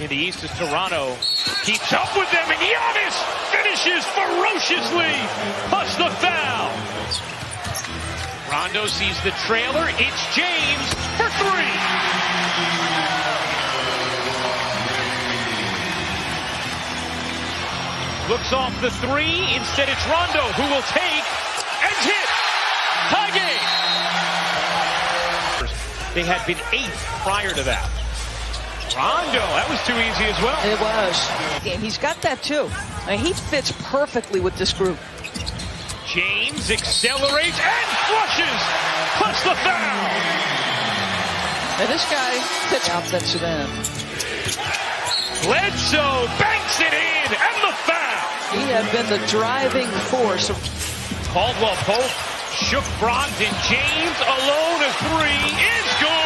In the East is Toronto. Keeps up with them, and Giannis finishes ferociously, plus the foul. Rondo sees the trailer. It's James for three. Looks off the three. Instead, it's Rondo who will take and hit. Tie game. They had been 8th prior to that. Rondo, that was too easy as well. It was. And he's got that too. He fits perfectly with this group. James accelerates and flushes, plus the foul. And this guy fits offensive end. Bledsoe banks it in, and the foul. He had been the driving force. Caldwell Pope shook Brogdon. James alone, a three is good.